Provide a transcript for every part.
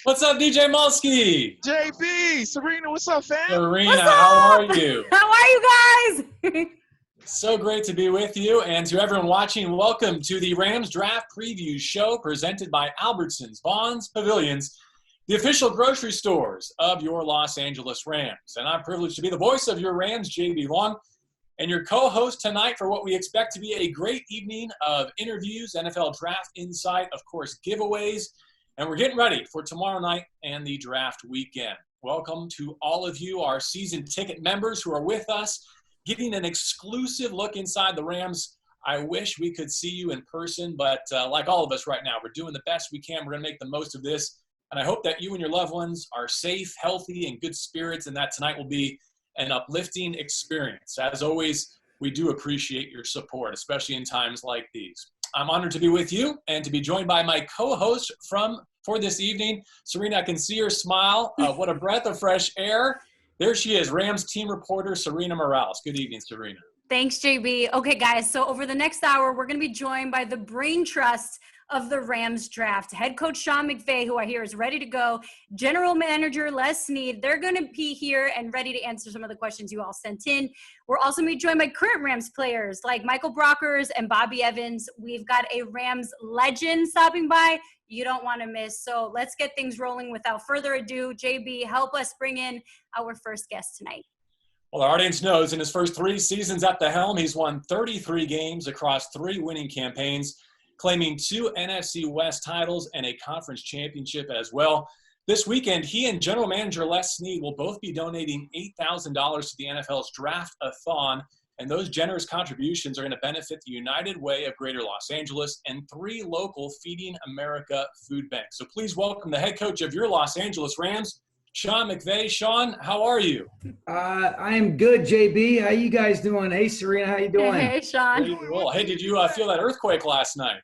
What's up, DJ Mulski? JB, Sarina, what's up, fam? Sarina, how are you? How are you guys? So great to be with you. And to everyone watching, welcome to the Rams Draft Preview Show presented by Albertsons, Vons, Pavilions, the official grocery stores of your Los Angeles Rams. And I'm privileged to be the voice of your Rams, JB Long, and your co-host tonight for what we expect to be a great evening of interviews, NFL Draft Insight, of course, giveaways. And we're getting ready for tomorrow night and the draft weekend. Welcome to all of you, our season ticket members who are with us, getting an exclusive look inside the Rams. I wish we could see you in person, but like all of us right now, we're doing the best we can. We're going to make the most of this. And I hope that you and your loved ones are safe, healthy, and good spirits, and that tonight will be an uplifting experience. As always, we do appreciate your support, especially in times like these. I'm honored to be with you and to be joined by my co-host for this evening. Sarina, I can see her smile. What a breath of fresh air. There she is, Rams team reporter Sarina Morales. Good evening, Sarina. Thanks, JB. Okay, guys, so over the next hour, we're going to be joined by the brain trust of the Rams draft. Head coach Sean McVay, who I hear is ready to go. General manager Les Snead. They're going to be here and ready to answer some of the questions you all sent in. We're also going to be joined by current Rams players like Michael Brockers and Bobby Evans. We've got a Rams legend stopping by you don't want to miss. So let's get things rolling without further ado. JB, help us bring in our first guest tonight. Well, our audience knows in his first 3 seasons at the helm, he's won 33 games across 3 winning campaigns, claiming 2 NFC West titles and a conference championship as well. This weekend, he and general manager Les Snead will both be donating $8,000 to the NFL's Draft-a-thon, and those generous contributions are going to benefit the United Way of Greater Los Angeles and 3 local Feeding America food banks. So please welcome the head coach of your Los Angeles Rams, Sean McVay. Sean, how are you? I am good, JB. How you guys doing? Hey, Sarina, how you doing? Hey, Sean. Hey, did you feel that earthquake last night?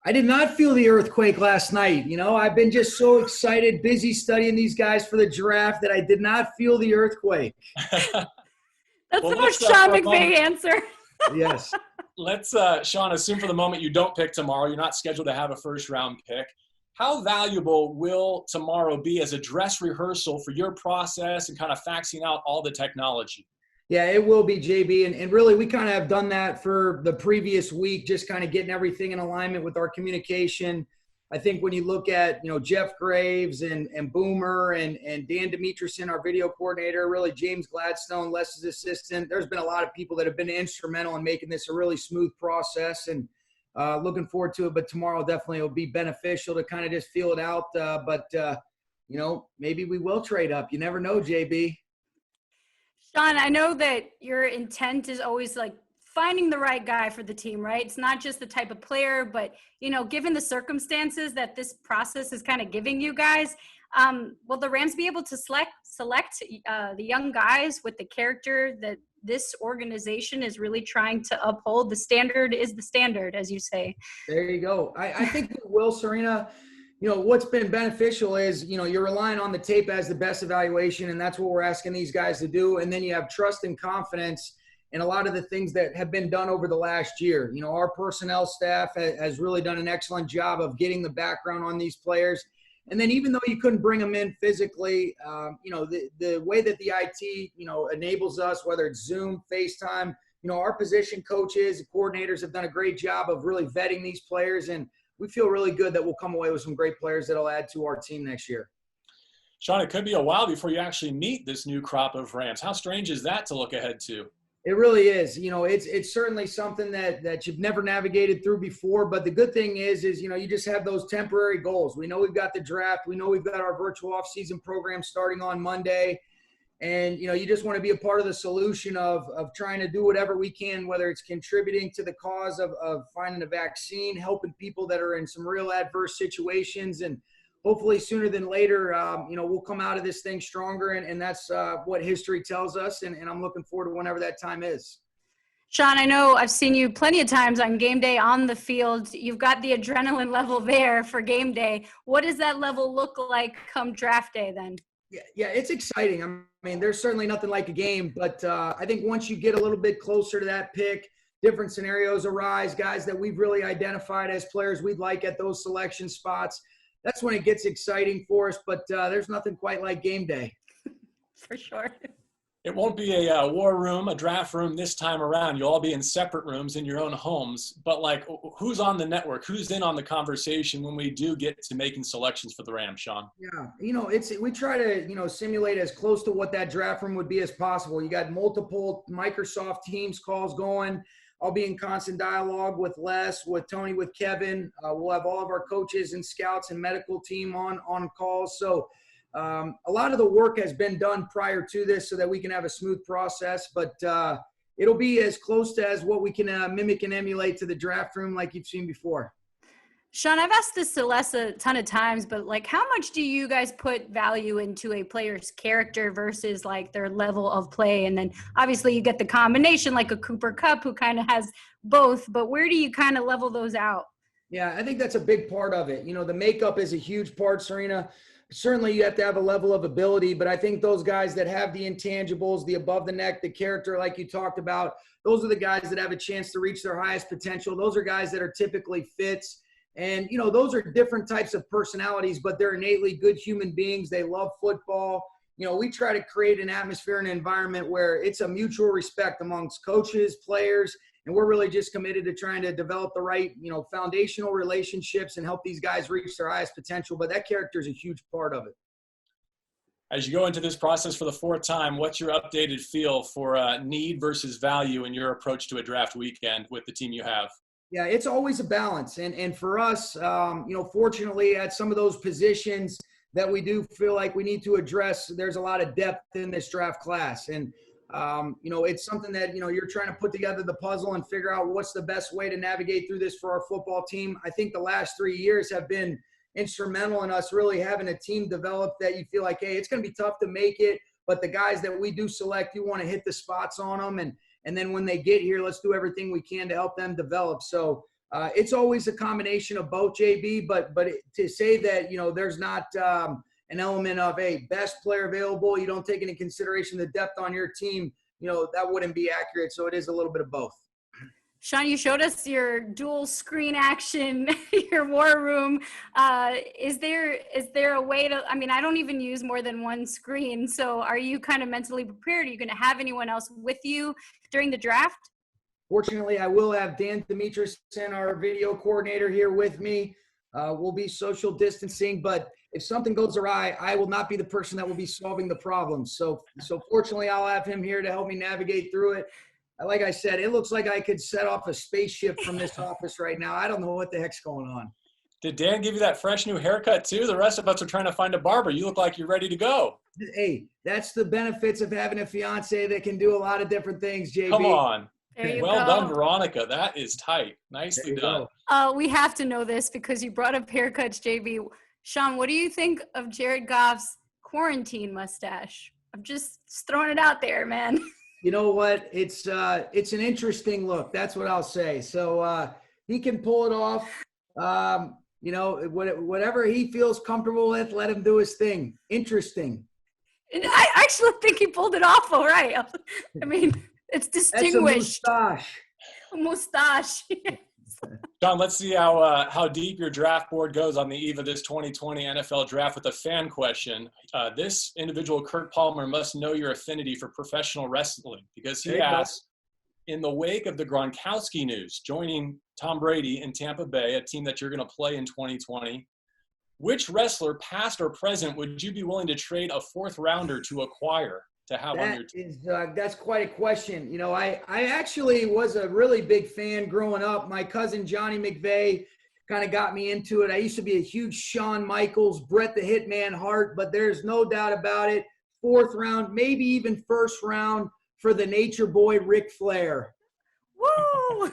I did not feel the earthquake last night. You know, I've been just so excited, busy studying these guys for the draft that I did not feel the earthquake. That's the most Sean McVay answer. Yes. Let's, Sean, assume for the moment you don't pick tomorrow. You're not scheduled to have a first-round pick. How valuable will tomorrow be as a dress rehearsal for your process and kind of faxing out all the technology? Yeah, it will be, JB. And really, we kind of have done that for the previous week, just kind of getting everything in alignment with our communication. I think when you look at, Jeff Graves and Boomer and Dan Demetrison, our video coordinator, really James Gladstone, Les's assistant, there's been a lot of people that have been instrumental in making this a really smooth process, and looking forward to it. But tomorrow definitely will be beneficial to kind of just feel it out. But maybe we will trade up. You never know, JB. Sean, I know that your intent is always like finding the right guy for the team, right? It's not just the type of player, but, given the circumstances that this process is kind of giving you guys, will the Rams be able to select the young guys with the character that this organization is really trying to uphold? The standard is the standard, as you say. There you go. I think we will, Sarina. What's been beneficial is, you're relying on the tape as the best evaluation, and that's what we're asking these guys to do. And then you have trust and confidence in a lot of the things that have been done over the last year. Our personnel staff has really done an excellent job of getting the background on these players. And then even though you couldn't bring them in physically, the way that the IT, enables us, whether it's Zoom, FaceTime, our position coaches, coordinators have done a great job of really vetting these players. And we feel really good that we'll come away with some great players that'll add to our team next year. Sean, it could be a while before you actually meet this new crop of Rams. How strange is that to look ahead to? It really is. It's certainly something that you've never navigated through before. But the good thing is you just have those temporary goals. We know we've got the draft. We know we've got our virtual off-season program starting on Monday. And, you just want to be a part of the solution of trying to do whatever we can, whether it's contributing to the cause of finding a vaccine, helping people that are in some real adverse situations. And hopefully sooner than later, we'll come out of this thing stronger. And that's what history tells us. And I'm looking forward to whenever that time is. Sean, I know I've seen you plenty of times on game day on the field. You've got the adrenaline level there for game day. What does that level look like come draft day then? Yeah, it's exciting. I mean, there's certainly nothing like a game, but I think once you get a little bit closer to that pick, different scenarios arise, guys that we've really identified as players we'd like at those selection spots. that's when it gets exciting for us. But there's nothing quite like game day. For sure. It won't be a war room, a draft room this time around. You'll all be in separate rooms in your own homes. But, like, who's on the network? Who's in on the conversation when we do get to making selections for the Rams, Sean? Yeah, we try to, simulate as close to what that draft room would be as possible. You got multiple Microsoft Teams calls going. I'll be in constant dialogue with Les, with Tony, with Kevin. We'll have all of our coaches and scouts and medical team on calls. So, a lot of the work has been done prior to this so that we can have a smooth process, but it'll be as close to as what we can mimic and emulate to the draft room like you've seen before. Sean, I've asked this to Les a ton of times, but like, how much do you guys put value into a player's character versus like their level of play? And then obviously you get the combination like a Cooper Kupp who kind of has both, but where do you kind of level those out? Yeah, I think that's a big part of it. The makeup is a huge part, Sarina. Certainly you have to have a level of ability, but I think those guys that have the intangibles, the above the neck, the character like you talked about, those are the guys that have a chance to reach their highest potential. Those are guys that are typically fits. And, those are different types of personalities, but they're innately good human beings. They love football. We try to create an atmosphere and environment where it's a mutual respect amongst coaches, players, and we're really just committed to trying to develop the right, foundational relationships and help these guys reach their highest potential. But that character is a huge part of it. As you go into this process for the fourth time, what's your updated feel for need versus value in your approach to a draft weekend with the team you have? Yeah, it's always a balance. And for us, fortunately at some of those positions that we do feel like we need to address, there's a lot of depth in this draft class. And, it's something that, you're trying to put together the puzzle and figure out what's the best way to navigate through this for our football team. I think the last 3 years have been instrumental in us really having a team develop that you feel like, hey, it's going to be tough to make it, but the guys that we do select, you want to hit the spots on them. And then when they get here, let's do everything we can to help them develop. So it's always a combination of both, JB, but to say that, there's not an element of a best player available, you don't take into consideration the depth on your team, that wouldn't be accurate. So it is a little bit of both. Sean, you showed us your dual screen action, your war room. Is there a way to, I don't even use more than one screen. So are you kind of mentally prepared? Are you going to have anyone else with you during the draft? Fortunately, I will have Dan Demetrius, our video coordinator, here with me. We'll be social distancing, but if something goes awry, I will not be the person that will be solving the problem. So fortunately, I'll have him here to help me navigate through it. Like I said, it looks like I could set off a spaceship from this office right now. I don't know what the heck's going on. Did Dan give you that fresh new haircut too? The rest of us are trying to find a barber. You look like you're ready to go. Hey, that's the benefits of having a fiance that can do a lot of different things, JB. Come on. Well go. done, Veronica. That is tight. Nicely done. We have to know this because you brought up haircuts, JB. Sean, what do you think of Jared Goff's quarantine mustache? I'm just throwing it out there, man. You know what? It's an interesting look. That's what I'll say. So he can pull it off. Whatever he feels comfortable with, let him do his thing. Interesting. And I actually think he pulled it off all right. It's distinguished. That's a mustache. John, let's see how deep your draft board goes on the eve of this 2020 NFL draft with a fan question. This individual, Kurt Palmer, must know your affinity for professional wrestling because he asks, in the wake of the Gronkowski news, joining Tom Brady in Tampa Bay, a team that you're going to play in 2020, which wrestler, past or present, would you be willing to trade a fourth rounder to acquire to have on your team? That's quite a question. I actually was a really big fan growing up. My cousin Johnny McVay kind of got me into it. I used to be a huge Shawn Michaels, Bret the Hitman Hart, but there's no doubt about it. Fourth round, maybe even first round for the Nature Boy, Ric Flair. Woo!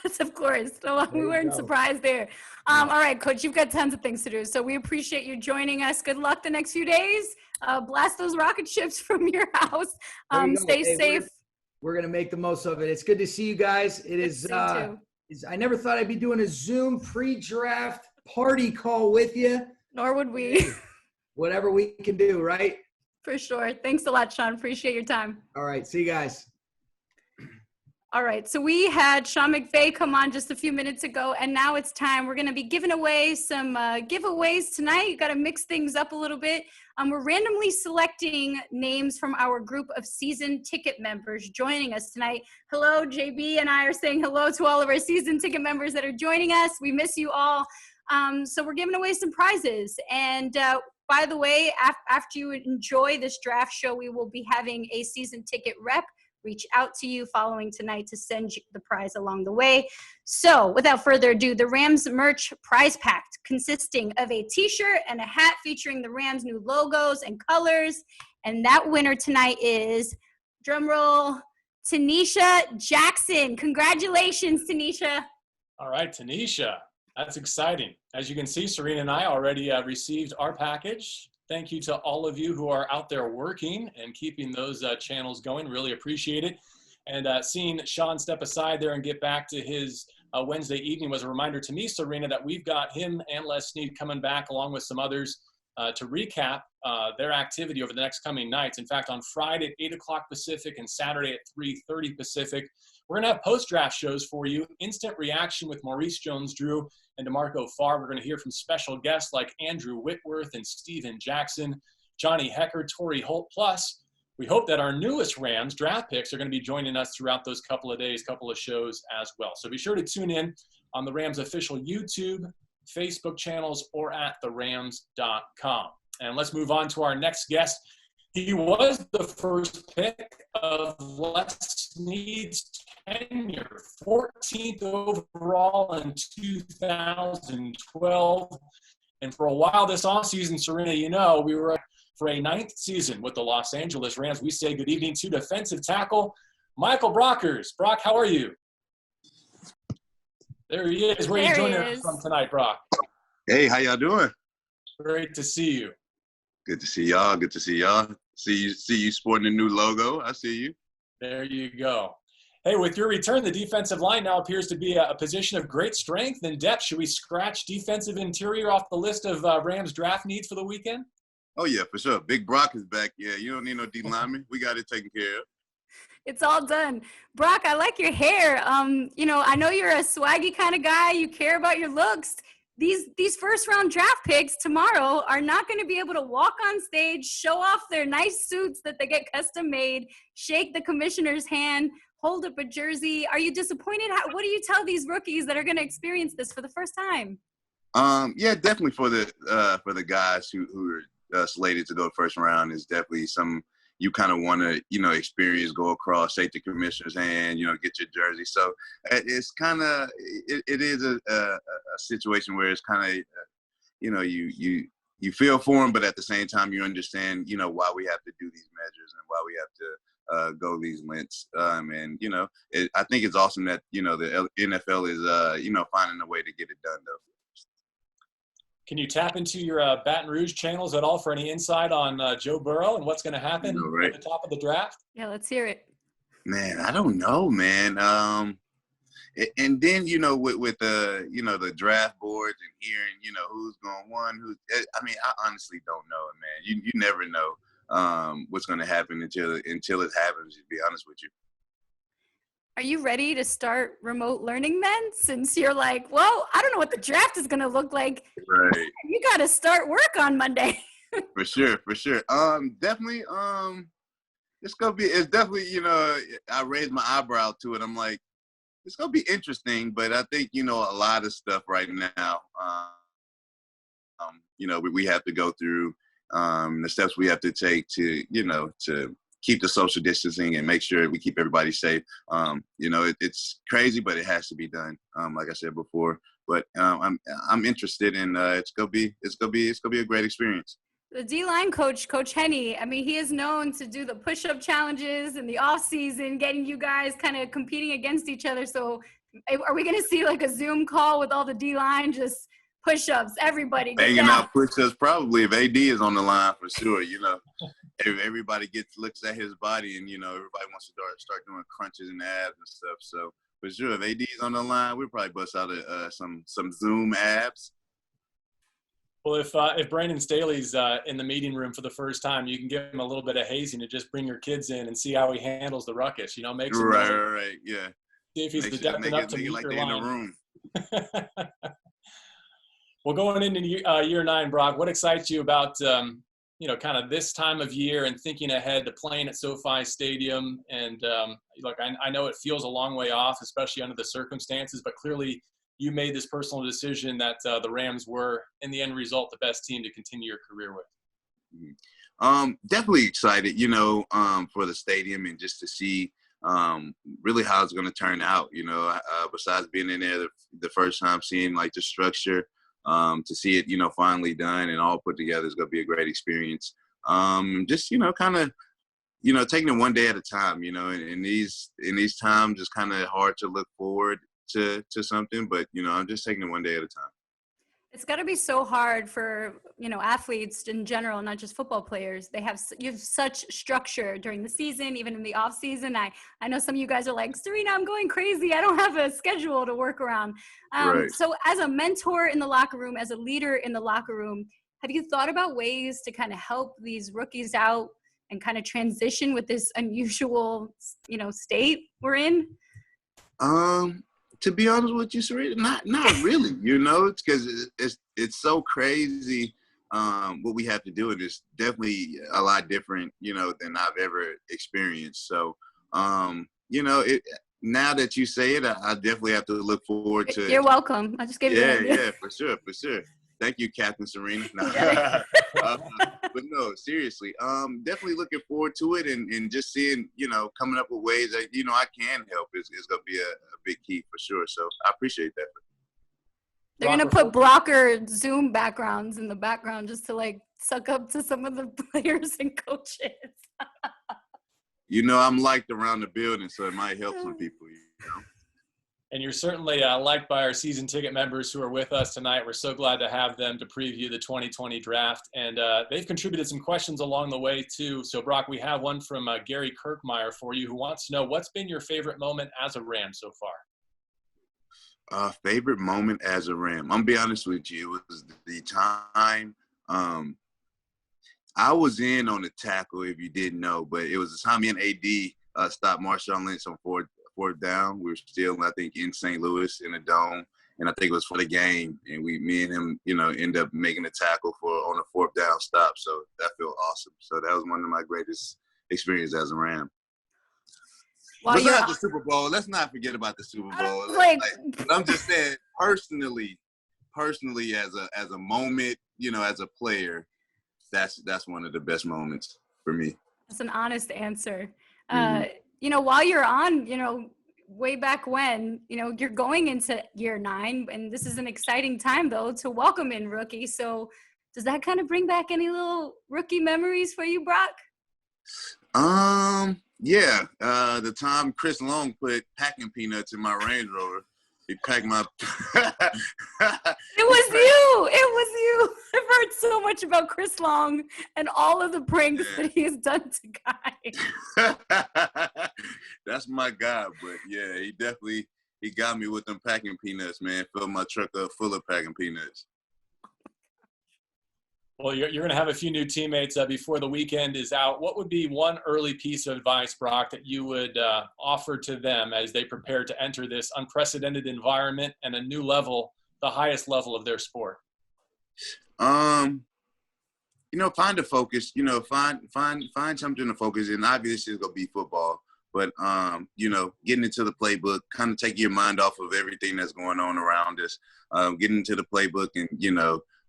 That's of course. So we weren't surprised there. All right, Coach, you've got tons of things to do. So we appreciate you joining us. Good luck the next few days. Blast those rocket ships from your house. Stay safe. We're going to make the most of it. It's good to see you guys. It is. I never thought I'd be doing a Zoom pre-draft party call with you. Nor would we. Whatever we can do, right? For sure. Thanks a lot, Sean. Appreciate your time. All right. See you guys. All right, so we had Sean McVay come on just a few minutes ago, and now it's time. We're going to be giving away some giveaways tonight. You got to mix things up a little bit. We're randomly selecting names from our group of season ticket members joining us tonight. Hello, JB and I are saying hello to all of our season ticket members that are joining us. We miss you all. So we're giving away some prizes. And by the way, after you enjoy this draft show, we will be having a season ticket rep reach out to you following tonight to send you the prize along the way. So without further ado, the Rams merch prize pack consisting of a t-shirt and a hat featuring the Rams new logos and colors. And that winner tonight is, drumroll, Tanisha Jackson. Congratulations, Tanisha. All right, Tanisha, that's exciting. As you can see, Sarina and I already received our package. Thank you to all of you who are out there working and keeping those channels going. Really appreciate it. And seeing Sean step aside there and get back to his Wednesday evening was a reminder to me, Sarina, that we've got him and Les Snead coming back along with some others to recap their activity over the next coming nights. In fact, on Friday at 8 o'clock Pacific and Saturday at 3:30 Pacific, we're going to have post-draft shows for you. Instant reaction with Maurice Jones-Drew and DeMarco Farr. We're going to hear from special guests like Andrew Whitworth and Steven Jackson, Johnny Hekker, Torry Holt. Plus, we hope that our newest Rams draft picks are going to be joining us throughout those couple of days, couple of shows as well. So be sure to tune in on the Rams official YouTube, Facebook channels, or at therams.com. And let's move on to our next guest. He was the first pick of Les Snead's tenure, 14th overall in 2012. And for a while this offseason, Sarina, you know, we were for a 9th season with the Los Angeles Rams. We say good evening to defensive tackle Michael Brockers. Brock, how are you? There he is. Where are you joining us from tonight, Brock? Hey, how y'all doing? Great to see you. Good to see y'all. Good to see y'all. See you sporting a new logo. I see you. There you go. Hey, with your return, the defensive line now appears to be a position of great strength and depth. Should we scratch defensive interior off the list of Rams draft needs for the weekend? Oh, yeah, for sure. Big Brock is back. Yeah, you don't need no D-lineman. We got it taken care of. It's all done. Brock, I like your hair. You know, I know you're a swaggy kind of guy. You care about your looks. These first-round draft picks tomorrow are not going to be able to walk on stage, show off their nice suits that they get custom-made, shake the commissioner's hand, hold up a jersey. Are you disappointed? What do you tell these rookies that are going to experience this for the first time? Yeah, definitely for the guys who are slated to go first round is definitely some you kind of want to, experience, go across, shake the commissioner's hand, get your jersey. So it's kind of, it is a situation where it's kind of, you feel for them, but at the same time, you understand, why we have to do these measures and why we have to go these lengths. I think it's awesome that, the NFL is, finding a way to get it done, though. Can you tap into your Baton Rouge channels at all for any insight on Joe Burrow and what's going to happen at the top of the draft? Yeah, let's hear it. Man, I don't know, man. And then, with the, the draft boards and hearing, who's going one, I honestly don't know, man. You never know what's going to happen until it happens, to be honest with you. Are you ready to start remote learning then? Since you're like, well, I don't know what the draft is going to look like. Right. You got to start work on Monday. For sure. Definitely, it's definitely, I raised my eyebrow to it. I'm like, it's going to be interesting, but I think, a lot of stuff right now, we have to go through the steps we have to take to, to keep the social distancing and make sure we keep everybody safe. It's crazy, but it has to be done. Like I said before, but I'm interested in it's gonna be a great experience. The D-line coach, Coach Henney, he is known to do the push-up challenges in the off season, getting you guys kind of competing against each other. So are we going to see like a Zoom call with all the D-line, just push-ups, everybody? Hanging out push-ups probably if AD is on the line for sure, Everybody looks at his body and, everybody wants to start doing crunches and abs and stuff. So, for sure, if AD is on the line, we'll probably bust out some Zoom abs. Well, if Brandon Staley's in the meeting room for the first time, you can give him a little bit of hazing to just bring your kids in and see how he handles the ruckus, make some Right, yeah. See if he's the depth enough to meet like your they're in the line. room. Well, going into year 9, Brock, what excites you about kind of this time of year and thinking ahead to playing at SoFi Stadium? And look, I know it feels a long way off, especially under the circumstances, but clearly you made this personal decision that the Rams were, in the end result, the best team to continue your career with. Definitely excited, for the stadium and just to see really how it's going to turn out. Besides being in there the first time, seeing like the structure, to see it, finally done and all put together is going to be a great experience. Just, kind of, taking it one day at a time, in these times, it's kind of hard to look forward to something, but, I'm just taking it one day at a time. It's got to be so hard for, athletes in general, not just football players. You have such structure during the season, even in the off season. I know some of you guys are like, Sarina, I'm going crazy. I don't have a schedule to work around. Right. So as a mentor in the locker room, as a leader in the locker room, have you thought about ways to kind of help these rookies out and kind of transition with this unusual, state we're in? To be honest with you, Sarina, not really. It's because it's so crazy what we have to do. It is definitely a lot different, than I've ever experienced. So, now that you say it, I definitely have to look forward to. You're welcome. I just gave you an idea. Yeah, for sure. Thank you, Captain Sarina. But no, seriously, definitely looking forward to it and just seeing, coming up with ways that, I can help is going to be a big key for sure. So I appreciate that. They're going to put blocker Zoom backgrounds in the background just to like suck up to some of the players and coaches. I'm liked around the building, so it might help some people, And you're certainly liked by our season ticket members who are with us tonight. We're so glad to have them to preview the 2020 draft. And they've contributed some questions along the way, too. So, Brock, we have one from Gary Kirkmeyer for you who wants to know, what's been your favorite moment as a Ram so far? Favorite moment as a Ram? I'm going to be honest with you. It was the time I was in on the tackle, if you didn't know. But it was the time me and AD stopped Marshawn Lynch on fourth down. We were still, I think, in St. Louis in a dome, and I think it was for the game. And me and him, end up making a tackle on a fourth down stop. So that felt awesome. So that was one of my greatest experiences as a Ram. Well, let's not the Super Bowl. Let's not forget about the Super Bowl. But I'm just saying, personally, as a moment, as a player, that's one of the best moments for me. That's an honest answer. Mm-hmm. While you're on, way back when, you're going into year 9, and this is an exciting time, though, to welcome in rookies. So does that kind of bring back any little rookie memories for you, Brock? Yeah. The time Chris Long put packing peanuts in my Range Rover. He packed my – It was you. I've heard so much about Chris Long and all of the pranks that he has done to guys. That's my guy, but yeah, he got me with them packing peanuts, man. Filled my truck up full of packing peanuts. Well, you're going to have a few new teammates before the weekend is out. What would be one early piece of advice, Brock, that you would offer to them as they prepare to enter this unprecedented environment and a new level, the highest level of their sport? Find a focus. Find something to focus in. Obviously, it's going to be football, but getting into the playbook, kind of taking your mind off of everything that's going on around us. Getting into the playbook and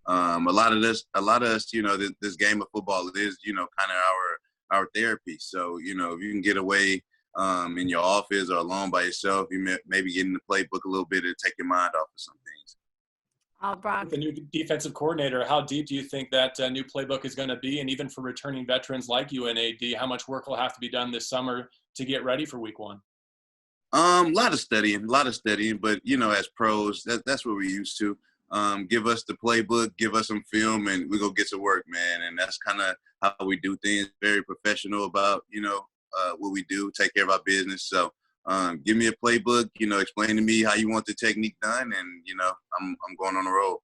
a lot of us, this game of football is, kind of our therapy. So, if you can get away in your office or alone by yourself, you maybe get in the playbook a little bit to take your mind off of some things. Brock. The new defensive coordinator, how deep do you think that new playbook is going to be? And even for returning veterans like you and AD, how much work will have to be done this summer to get ready for week 1? A lot of studying, but, as pros, that's what we're used to. Give us the playbook, give us some film, and we go get to work, man. And that's kind of how we do things. Very professional about, what we do, take care of our business. So give me a playbook, explain to me how you want the technique done, and, I'm going on the road.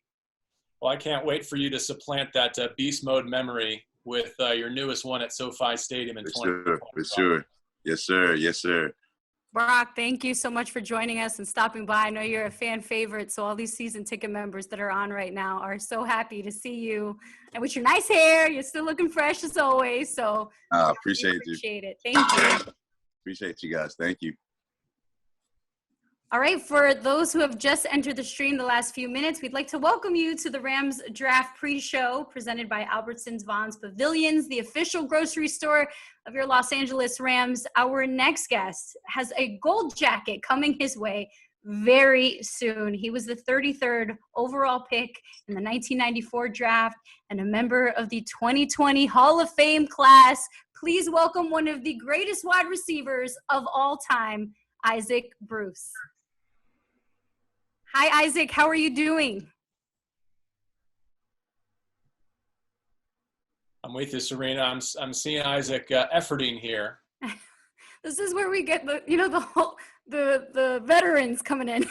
Well, I can't wait for you to supplant that beast mode memory with your newest one at SoFi Stadium in 2020. For sure. Yes, sir. Brock, thank you so much for joining us and stopping by. I know you're a fan favorite, so all these season ticket members that are on right now are so happy to see you. And with your nice hair, you're still looking fresh as always. So Appreciate you. Appreciate it. Thank you. Appreciate you guys. Thank you. All right, for those who have just entered the stream the last few minutes, we'd like to welcome you to the Rams Draft Pre-Show presented by Albertsons Vons Pavilions, the official grocery store of your Los Angeles Rams. Our next guest has a gold jacket coming his way very soon. He was the 33rd overall pick in the 1994 draft and a member of the 2020 Hall of Fame class. Please welcome one of the greatest wide receivers of all time, Isaac Bruce. Hi, Isaac. How are you doing? I'm with you, Sarina. I'm seeing Isaac efforting here. This is where we get the veterans coming in.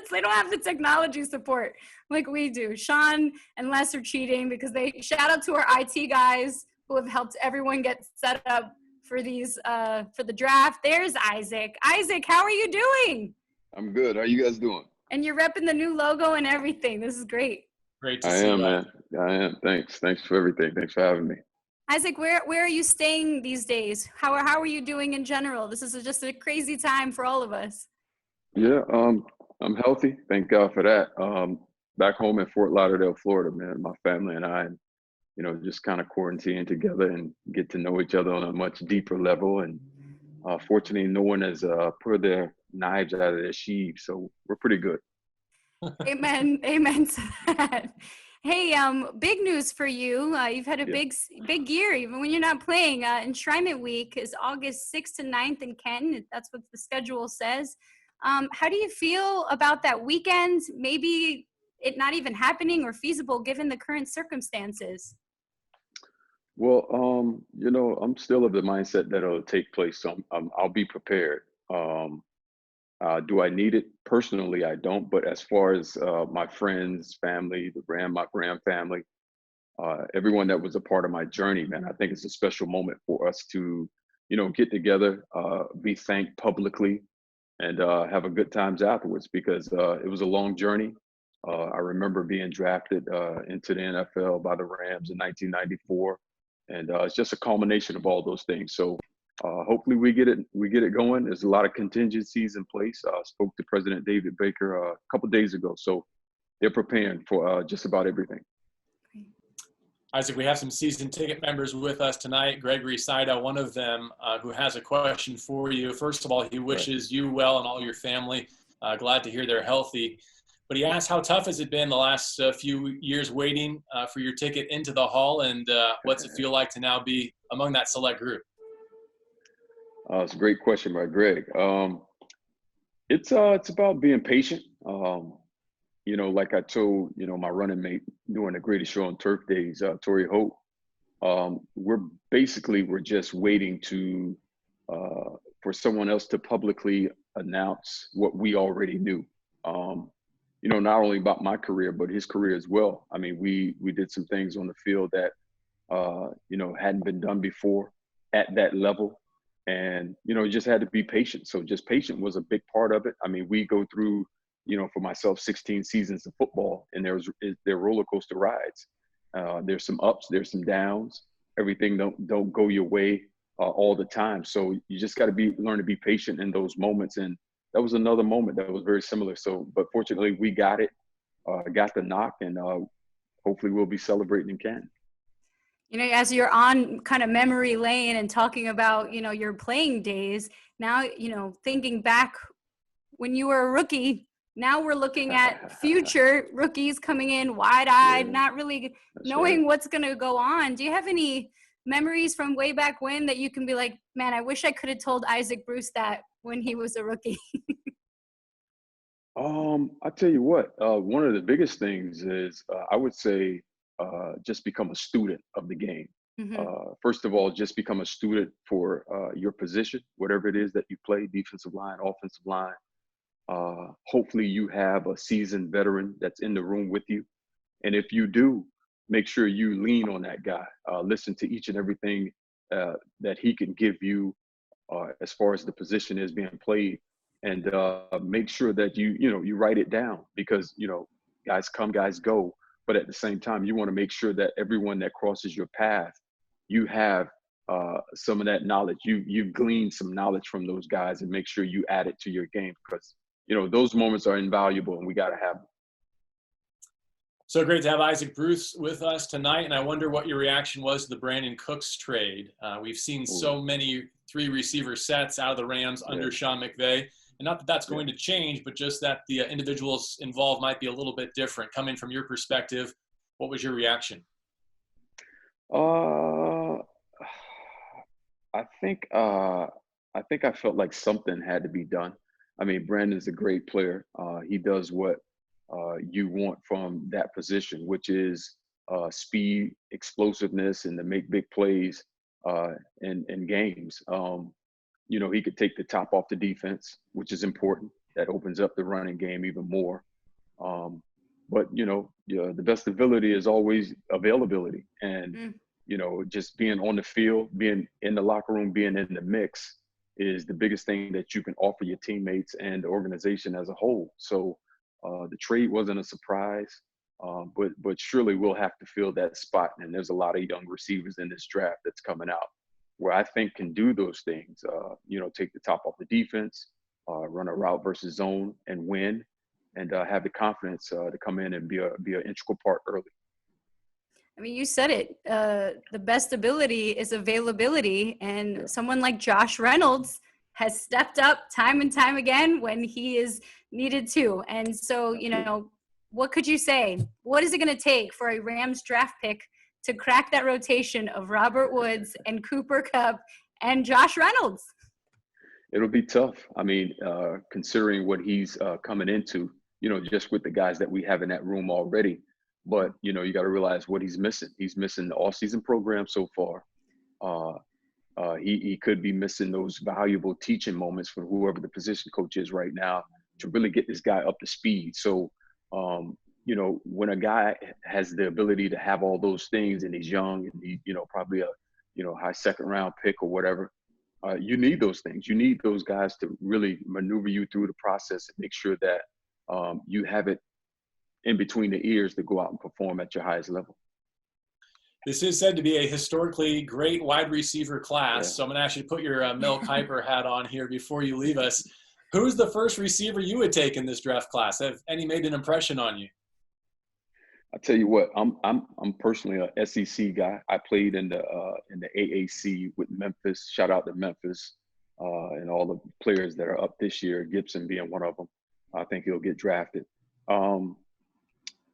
They don't have the technology support like we do. Sean and Les are cheating because they shout out to our IT guys who have helped everyone get set up for these for the draft. There's Isaac. Isaac, how are you doing? I'm good. How you guys doing? And you're repping the new logo and everything. This is great. Great to see you. I am, man. I am. Thanks. Thanks for everything. Thanks for having me. Isaac, where are you staying these days? How are you doing in general? This is just a crazy time for all of us. Yeah, I'm healthy. Thank God for that. Back home in Fort Lauderdale, Florida, man, my family and I, just kind of quarantine together and get to know each other on a much deeper level. And fortunately, no one has put their knives out of their sheaths, so we're pretty good. Amen. Amen to that. Hey, big news for you. You've had a big year, even when you're not playing. Enshrinement Week is August 6th to 9th in Canton. That's what the schedule says. How do you feel about that weekend? Maybe it not even happening or feasible given the current circumstances? Well, I'm still of the mindset that it'll take place, so I'll be prepared. Do I need it? Personally, I don't. But as far as my friends, family, my Graham family, everyone that was a part of my journey, man, I think it's a special moment for us to, get together, be thanked publicly, and have a good times afterwards because it was a long journey. I remember being drafted into the NFL by the Rams in 1994, and it's just a culmination of all those things. So. Hopefully we get it going. There's a lot of contingencies in place. I spoke to President David Baker a couple of days ago, so they're preparing for just about everything. Isaac, we have some season ticket members with us tonight. Gregory Saida, one of them, who has a question for you. First of all, he wishes you well and all your family. Glad to hear they're healthy. But he asked, how tough has it been the last few years waiting for your ticket into the Hall, and what's it feel like to now be among that select group? It's a great question by Greg. It's about being patient. Like I told, my running mate during the Greatest Show on Turf Days, Torry Holt, we're just waiting to for someone else to publicly announce what we already knew. Not only about my career, but his career as well. I mean, we did some things on the field that hadn't been done before at that level. And, just had to be patient. So just patient was a big part of it. I mean, we go through, for myself, 16 seasons of football, and they're roller coaster rides. There's some ups, there's some downs. Everything don't go your way all the time. So you just got to learn to be patient in those moments. And that was another moment that was very similar. So, but fortunately we got it, got the knock, and hopefully we'll be celebrating in Canton. As you're on kind of memory lane and talking about, your playing days, now, thinking back when you were a rookie, now we're looking at future rookies coming in wide-eyed, not really knowing what's going to go on. Do you have any memories from way back when that you can be like, man, I wish I could have told Isaac Bruce that when he was a rookie? I tell you what, one of the biggest things is I would say, just become a student of the game. Mm-hmm. First of all, just become a student for your position, whatever it is that you play, defensive line, offensive line. Hopefully you have a seasoned veteran that's in the room with you. And if you do, make sure you lean on that guy. Listen to each and everything that he can give you as far as the position is being played, and make sure that you write it down, because guys come, guys go, but at the same time you want to make sure that everyone that crosses your path, you have some of that knowledge. You've gleaned some knowledge from those guys, and make sure you add it to your game, because those moments are invaluable, and we got to have them. So great to have Isaac Bruce with us tonight, and I wonder what your reaction was to the Brandon Cooks trade. We've seen so many 3 receiver sets out of the Rams under Sean McVay, and not that that's going to change, but just that the individuals involved might be a little bit different. Coming from your perspective, what was your reaction? I think I felt like something had to be done. I mean, Brandon's a great player. He does what you want from that position, which is speed, explosiveness, and to make big plays in games. He could take the top off the defense, which is important. That opens up the running game even more. But the best ability is always availability, and just being on the field, being in the locker room, being in the mix is the biggest thing that you can offer your teammates and the organization as a whole. So the trade wasn't a surprise, but surely we'll have to fill that spot. And there's a lot of young receivers in this draft that's coming out where I think can do those things. Take the top off the defense, run a route versus zone and win, and have the confidence to come in and be an integral part early. I mean, you said it. The best ability is availability, and someone like Josh Reynolds has stepped up time and time again when he is needed to. And so, what could you say? What is it going to take for a Rams draft pick to crack that rotation of Robert Woods and Cooper Kupp and Josh Reynolds? It'll be tough. I mean, considering what he's coming into, just with the guys that we have in that room already. But, you got to realize what he's missing. He's missing the all-season program so far. He could be missing those valuable teaching moments from whoever the position coach is right now to really get this guy up to speed. So, when a guy has the ability to have all those things and he's young and he, probably a, high second-round pick or whatever, you need those things. You need those guys to really maneuver you through the process and make sure that you have it in between the ears to go out and perform at your highest level. This is said to be a historically great wide receiver class. Yeah. So I'm going to ask you to put your Mel Kiper hat on here before you leave us. Who's the first receiver you would take in this draft class? Have any made an impression on you? I'll tell you what, I'm personally a SEC guy. I played in the AAC with Memphis. Shout out to Memphis and all the players that are up this year, Gibson being one of them. I think he'll get drafted.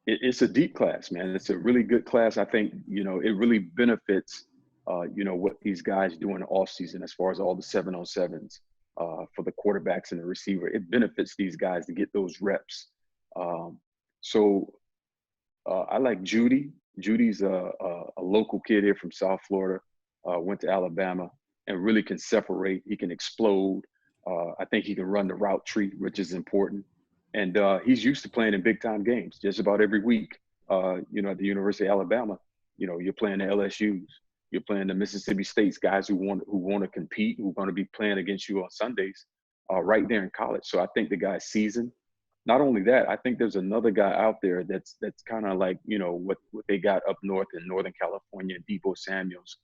It's a deep class, man. It's a really good class. I think, it really benefits, what these guys do in the offseason as far as all the 7-on-7s for the quarterbacks and the receiver. It benefits these guys to get those reps. I like Judy. Judy's a local kid here from South Florida, went to Alabama, and really can separate. He can explode. I think he can run the route tree, which is important. And he's used to playing in big-time games just about every week. At the University of Alabama, you're playing the LSUs. You're playing the Mississippi States, guys who want to compete, who are going to be playing against you on Sundays right there in college. So I think the guy's seasoned. Not only that, I think there's another guy out there that's kind of like, what they got up north in Northern California, Deebo Samuels,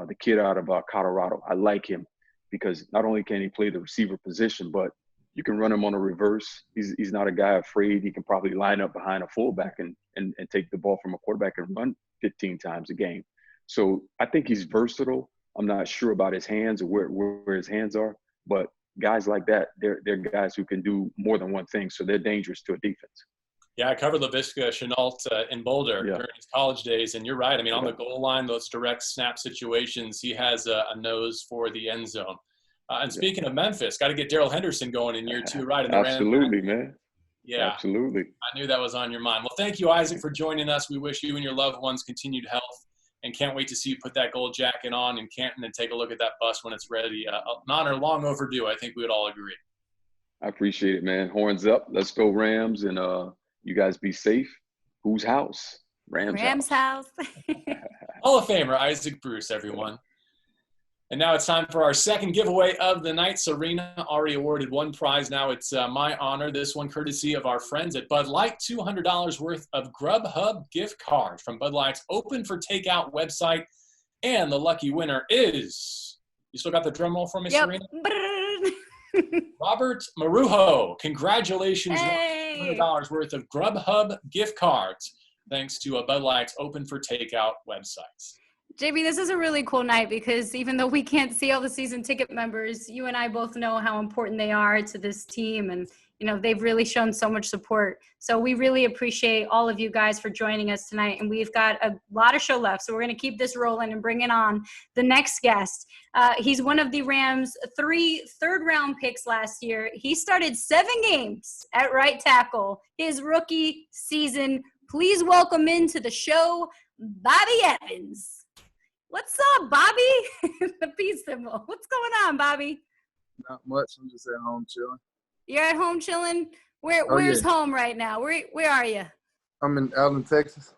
the kid out of Colorado. I like him because not only can he play the receiver position, but you can run him on a reverse. He's not a guy afraid. He can probably line up behind a fullback and take the ball from a quarterback and run 15 times a game. So I think he's versatile. I'm not sure about his hands or where his hands are, but guys like that, they're guys who can do more than one thing. So they're dangerous to a defense. Yeah, I covered Laviska Shenault in Boulder during his college days, and you're right. I mean, on the goal line, those direct snap situations, he has a nose for the end zone. And speaking of Memphis, got to get Darrell Henderson going in year 2, right? In the Absolutely, man. Yeah. Absolutely. I knew that was on your mind. Well, thank you, Isaac, for joining us. We wish you and your loved ones continued health and can't wait to see you put that gold jacket on in Canton and take a look at that bus when it's ready. An honor long overdue, I think we would all agree. I appreciate it, man. Horns up. Let's go Rams, and you guys be safe. Whose house? Rams house. Hall of Famer Isaac Bruce, everyone. And now it's time for our second giveaway of the night. Sarina already awarded one prize. Now it's my honor. This one courtesy of our friends at Bud Light, $200 worth of Grubhub gift cards from Bud Light's Open for Takeout website. And the lucky winner is, you still got the drum roll for me, Yep. Sarina? Robert Marujo. Congratulations. Hey. $200 worth of Grubhub gift cards thanks to Bud Light's Open for Takeout websites. JB, this is a really cool night because even though we can't see all the season ticket members, you and I both know how important they are to this team. And, you know, they've really shown so much support. So we really appreciate all of you guys for joining us tonight. And we've got a lot of show left. So we're going to keep this rolling and bring it on the next guest. He's one of the Rams' 3 third-round picks last year. He started 7 games at right tackle his rookie season. Please welcome into the show, Bobby Evans. What's up, Bobby? The peace symbol. What's going on, Bobby? Not much. I'm just at home chilling. You're at home chilling? Where's home right now? Where are you? I'm in Allen, Texas.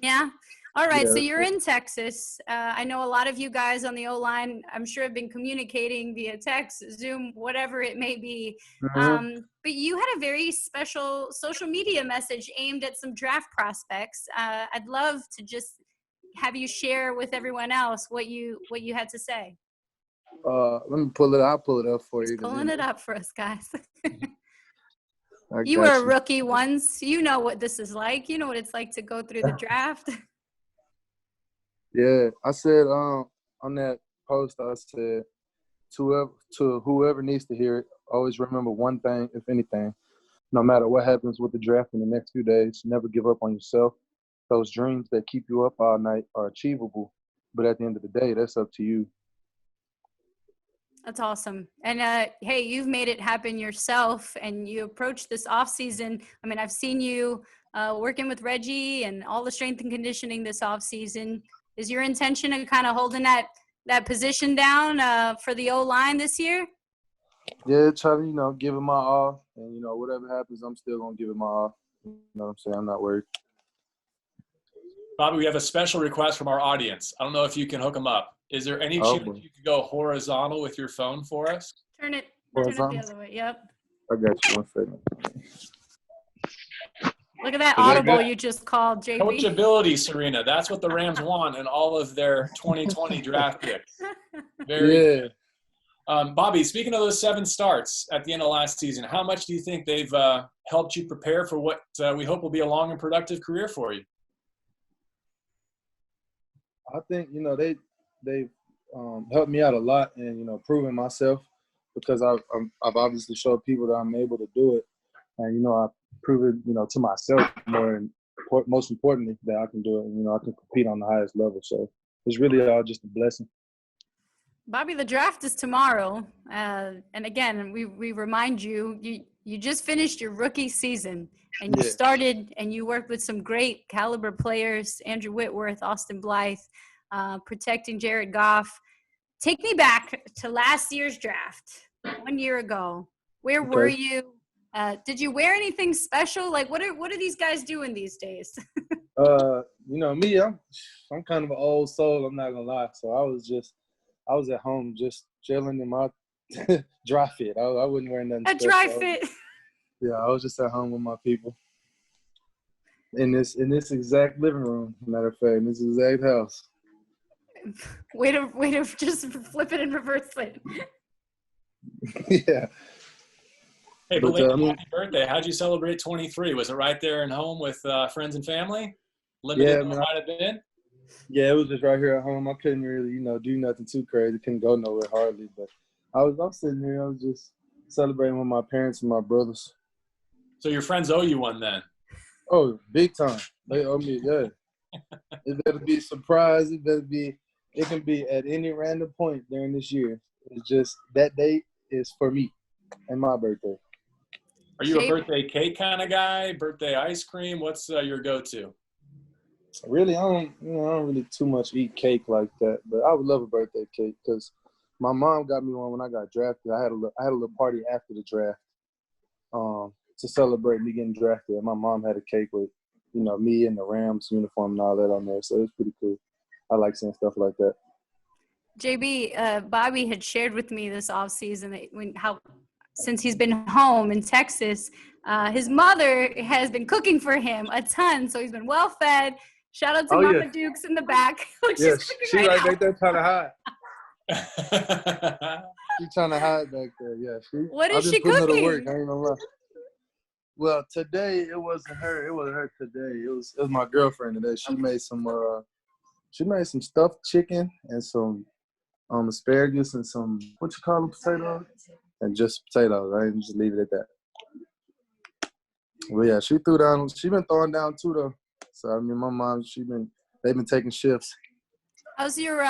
Yeah? All right, Yeah. so you're in Texas. I know a lot of you guys on the O-line, I'm sure, have been communicating via text, Zoom, whatever it may be. Mhm. But you had a very special social media message aimed at some draft prospects. I'd love to just have you share with everyone else what you had to say. Let me pull it. I'll pull it up for you. Pulling it up for us, guys. I You got were a rookie once. You know what this is like. You know what it's like to go through the draft. Yeah, I said on that post, I said to whoever needs to hear it, always remember one thing, if anything, no matter what happens with the draft in the next few days, never give up on yourself. Those dreams that keep you up all night are achievable, but at the end of the day, that's up to you. That's awesome. And hey, you've made it happen yourself, and you approached this off season. I mean, I've seen you working with Reggie and all the strength and conditioning this off season. Is your intention of kind of holding that position down for the O-line this year? Yeah, try to, give it my all. And, whatever happens, I'm still going to give it my all. You know what I'm saying? I'm not worried. Bobby, we have a special request from our audience. I don't know if you can hook them up. Is there any chance you could go horizontal with your phone for us? Turn it Horizontal? the other way. Yep. I got you. 1 second. Look at that Is that audible good? you just called, JB. Coachability, Sarina. That's what the Rams want in all of their 2020 draft picks. Very Yeah. Bobby, speaking of those 7 starts at the end of last season, how much do you think they've helped you prepare for what we hope will be a long and productive career for you? I think, they've helped me out a lot in, proving myself because I've obviously showed people that I'm able to do it. And, I've proven, to myself most importantly that I can do it. And, I can compete on the highest level. So it's really all just a blessing. Bobby, the draft is tomorrow. And again, we remind you, you just finished your rookie season and you started and you worked with some great caliber players, Andrew Whitworth, Austin Blythe, protecting Jared Goff. Take me back to last year's draft, 1 year ago. Where were you? Did you wear anything special? Like, what are these guys doing these days? Me, I'm kind of an old soul. I'm not gonna lie. So I was at home just chilling in my dry fit. I wouldn't wear nothing special. Dry fit. I was just at home with my people. In this exact living room, matter of fact, in this exact house. Way to just flip it and reverse it. Yeah. Hey, happy birthday. How'd you celebrate 23? Was it right there at home with friends and family? Limited as it might have been? Yeah, it was just right here at home. I couldn't really, do nothing too crazy. Couldn't go nowhere hardly. But I was sitting here. I was just celebrating with my parents and my brothers. So your friends owe you one then? Oh, big time. They owe me, yeah. It better be a surprise. It can be at any random point during this year. It's just that date is for me and my birthday. Are you a birthday cake kind of guy? Birthday ice cream? What's your go-to? Really, I don't really too much eat cake like that. But I would love a birthday cake because my mom got me one when I got drafted. I had a little party after the draft to celebrate me getting drafted. And my mom had a cake with, me in the Rams uniform and all that on there. So it was pretty cool. I like seeing stuff like that. JB, Bobby had shared with me this offseason that since he's been home in Texas, his mother has been cooking for him a ton. So he's been well fed. Shout out to Mama Dukes in the back. Yes, she right back there trying to hide. That's She's trying to hide back there. Yeah. What is I've she been putting her to cooking? work. I ain't gonna lie. Well, today it wasn't her. It wasn't her today. It was my girlfriend today. She made some stuffed chicken and some asparagus and some what you call them, potatoes, and just potatoes. I didn't just leave it at that. Well, yeah, she threw down. She been throwing down too though. So I mean, my mom, they've been taking shifts. How's your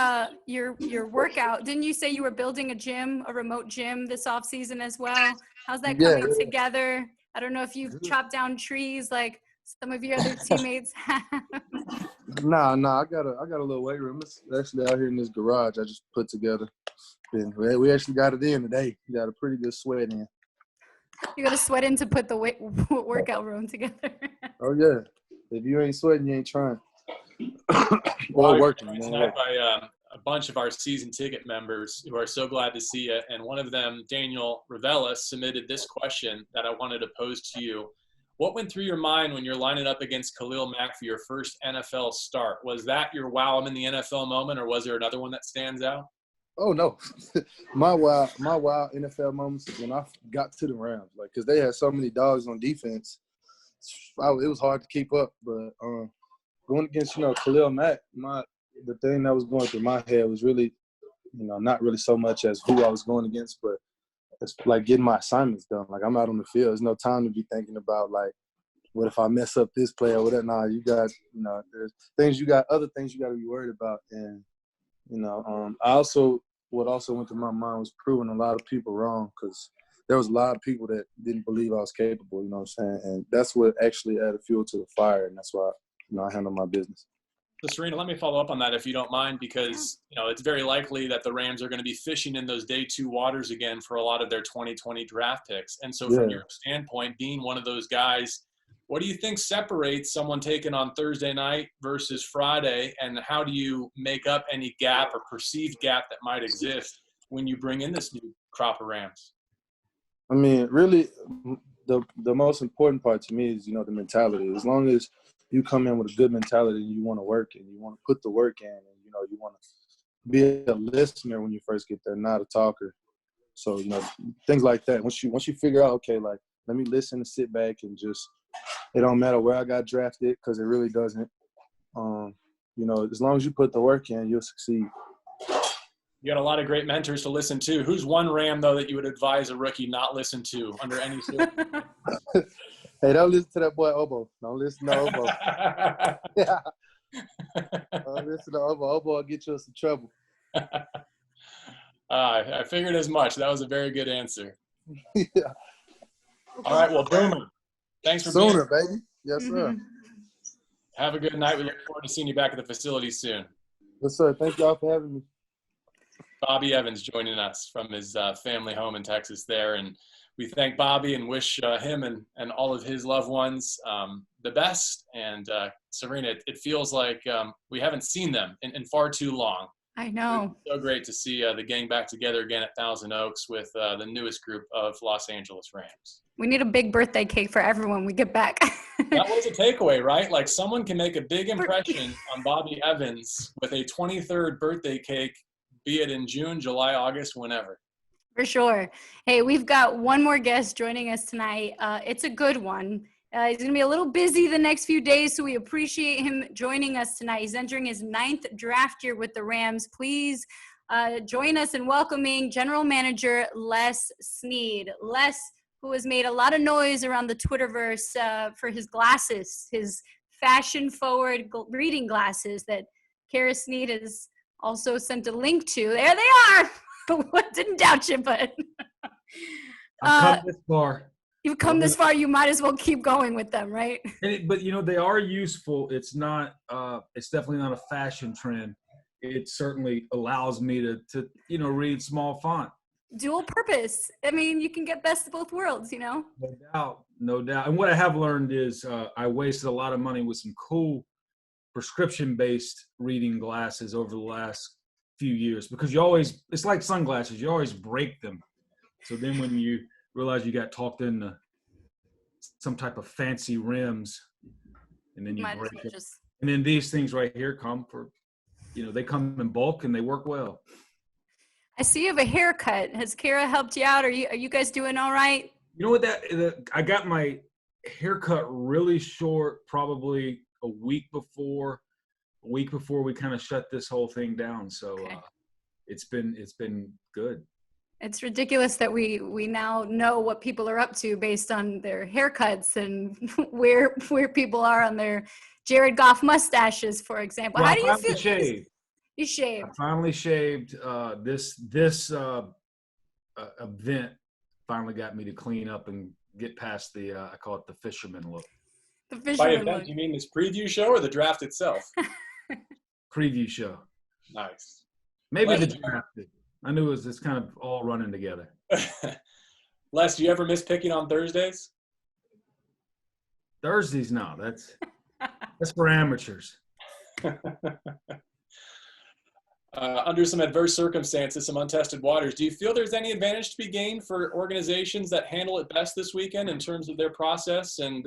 workout? Didn't you say you were building a remote gym this off season as well? How's that coming together? I don't know if you've chopped down trees like some of your other teammates have. Nah, I got a little weight room. It's actually out here in this garage I just put together. And we actually got it in today. We got a pretty good sweat in. You got to sweat in to put the workout room together. Oh yeah. If you ain't sweating, you ain't trying. Or working. Tonight by a bunch of our season ticket members who are so glad to see you. And one of them, Daniel Ravella, submitted this question that I wanted to pose to you. What went through your mind when you're lining up against Khalil Mack for your first NFL start? Was that your wow, I'm in the NFL moment, or was there another one that stands out? Oh no, my wow NFL moments is when I got to the Rams, like because they had so many dogs on defense. It was hard to keep up, but going against Khalil Mack, the thing that was going through my head was really, not really so much as who I was going against, but it's like getting my assignments done. Like I'm out on the field. There's no time to be thinking about like, what if I mess up this play or whatever. Nah, you got, there's other things you got to be worried about. And, what also went through my mind was proving a lot of people wrong because there was a lot of people that didn't believe I was capable, you know what I'm saying? And that's what actually added fuel to the fire. And that's why, I handle my business. So, Sarina, let me follow up on that if you don't mind, because, it's very likely that the Rams are going to be fishing in those day two waters again for a lot of their 2020 draft picks. And so from your standpoint, being one of those guys, what do you think separates someone taken on Thursday night versus Friday, and how do you make up any gap or perceived gap that might exist when you bring in this new crop of Rams? I mean, really, the most important part to me is, the mentality. As long as you come in with a good mentality and you want to work and you want to put the work in and, you want to be a listener when you first get there, not a talker. So, things like that. Once you figure out, okay, like, let me listen and sit back and just – it don't matter where I got drafted because it really doesn't. As long as you put the work in, you'll succeed. You got a lot of great mentors to listen to. Who's one Ram, though, that you would advise a rookie not listen to under any circumstances? Hey, don't listen to that boy Obo. Don't listen to Obo. Yeah. Don't listen to Obo. Obo will get you in some trouble. I figured as much. That was a very good answer. Yeah. All right, well, Boomer, thanks for being here. Baby. Yes, sir. Have a good night. We look forward to seeing you back at the facility soon. Yes, sir. Thank y'all for having me. Bobby Evans joining us from his family home in Texas there. And we thank Bobby and wish him and all of his loved ones the best. And Sarina, it feels like we haven't seen them in far too long. I know. It's so great to see the gang back together again at Thousand Oaks with the newest group of Los Angeles Rams. We need a big birthday cake for everyone we get back. That was a takeaway, right? Like someone can make a big impression on Bobby Evans with a 23rd birthday cake, be it in June, July, August, whenever. For sure. Hey, we've got one more guest joining us tonight. It's a good one. He's going to be a little busy the next few days, so we appreciate him joining us tonight. He's entering his 9th draft year with the Rams. Please join us in welcoming General Manager Les Snead. Les, who has made a lot of noise around the Twitterverse for his glasses, his fashion-forward reading glasses that Kara Snead has also sent a link to. There they are. Didn't doubt you, but I've come this far. You've come this far. You might as well keep going with them, right? But they are useful. It's not. It's definitely not a fashion trend. It certainly allows me to read small font. Dual purpose. I mean, you can get best of both worlds. No doubt. And what I have learned is I wasted a lot of money with some cool prescription-based reading glasses over the last few years, because it's like sunglasses, you always break them. So then when you realize you got talked into some type of fancy rims, and then you break it. And then these things right here come for, they come in bulk and they work well. I see you have a haircut. Has Kara helped you out? Are you guys doing all right? You know what, I got my haircut really short, probably a week before we kind of shut this whole thing down. So okay. It's been good. It's ridiculous that we now know what people are up to based on their haircuts and where people are on their Jared Goff mustaches, for example. Well, how do you feel? Shaved. You shaved. I finally shaved. This event finally got me to clean up and get past the I call it the fisherman look. The fisherman By event, you mean this preview show or the draft itself? Preview show. Nice. Maybe the draft. I knew it's kind of all running together. Les, do you ever miss picking on Thursdays? Thursdays, no. That's for amateurs. Under some adverse circumstances, some untested waters, do you feel there's any advantage to be gained for organizations that handle it best this weekend in terms of their process and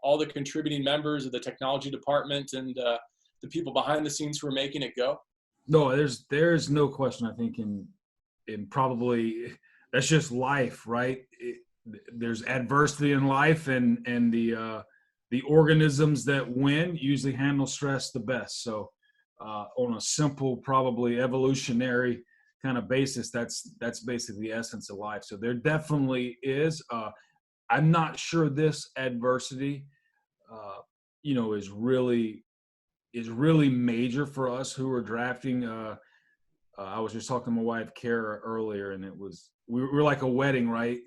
all the contributing members of the technology department and the people behind the scenes who are making it go? No, there's no question. I think in probably that's just life, right? There's adversity in life, and the organisms that win usually handle stress the best. So on a simple, probably evolutionary kind of basis, that's basically the essence of life. So there definitely is. I'm not sure this adversity, is really major for us who are drafting. I was just talking to my wife, Kara, earlier, and we're like a wedding, right?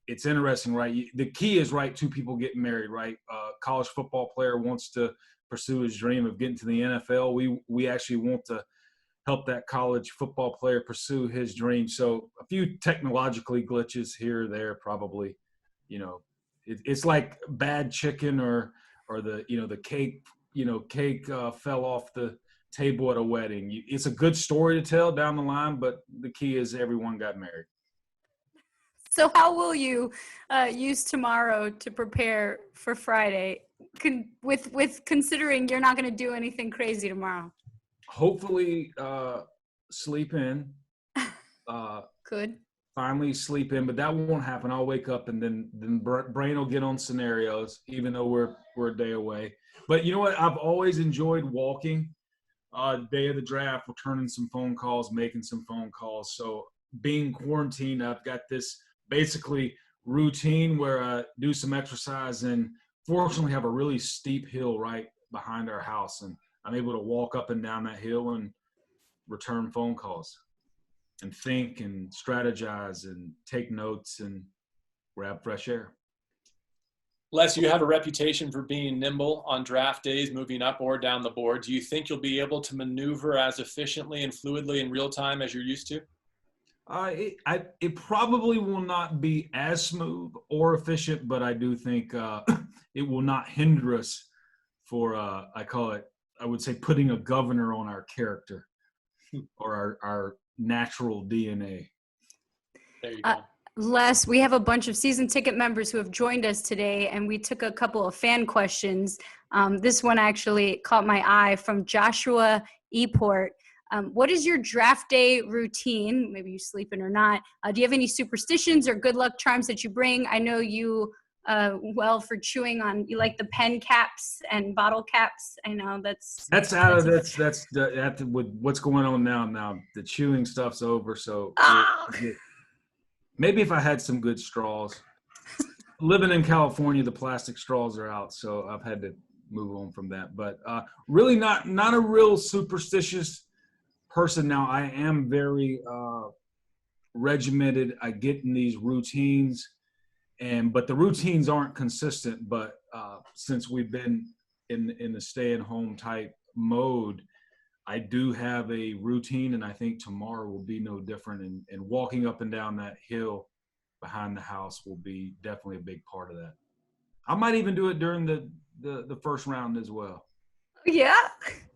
It's interesting, right? The key is, right, two people getting married, right? College football player wants to pursue his dream of getting to the NFL. We actually want to help that college football player pursue his dream. So a few technologically glitches here or there, probably, it's like bad chicken or the cake. Cake fell off the table at a wedding. It's a good story to tell down the line, but the key is everyone got married. So how will you use tomorrow to prepare for Friday, with considering you're not going to do anything crazy tomorrow? Hopefully sleep in. Good. Finally sleep in, but that won't happen. I'll wake up and then brain will get on scenarios, even though we're a day away. But you know what? I've always enjoyed walking. Day of the draft, returning some phone calls, making some phone calls. So being quarantined, I've got this basically routine where I do some exercise and fortunately have a really steep hill right behind our house. And I'm able to walk up and down that hill and return phone calls and think and strategize and take notes and grab fresh air. Les, you have a reputation for being nimble on draft days, moving up or down the board. Do you think you'll be able to maneuver as efficiently and fluidly in real time as you're used to? It probably will not be as smooth or efficient, but I do think it will not hinder us for, I would say, putting a governor on our character or our natural DNA. There you go. Les, we have a bunch of season ticket members who have joined us today, and we took a couple of fan questions. This one actually caught my eye from Joshua Eport. What is your draft day routine? Maybe you sleep in or not. Do you have any superstitions or good luck charms that you bring? I know you for chewing on, you like the pen caps and bottle caps. I know that's with what's going on now. The chewing stuff's over, so maybe if I had some good straws. Living in California, the plastic straws are out, so I've had to move on from that. But really not a real superstitious person. Now, I am very regimented. I get in these routines, but the routines aren't consistent. But since we've been in the stay-at-home type mode, I do have a routine, and I think tomorrow will be no different. And walking up and down that hill behind the house will be definitely a big part of that. I might even do it during the first round as well. Yeah,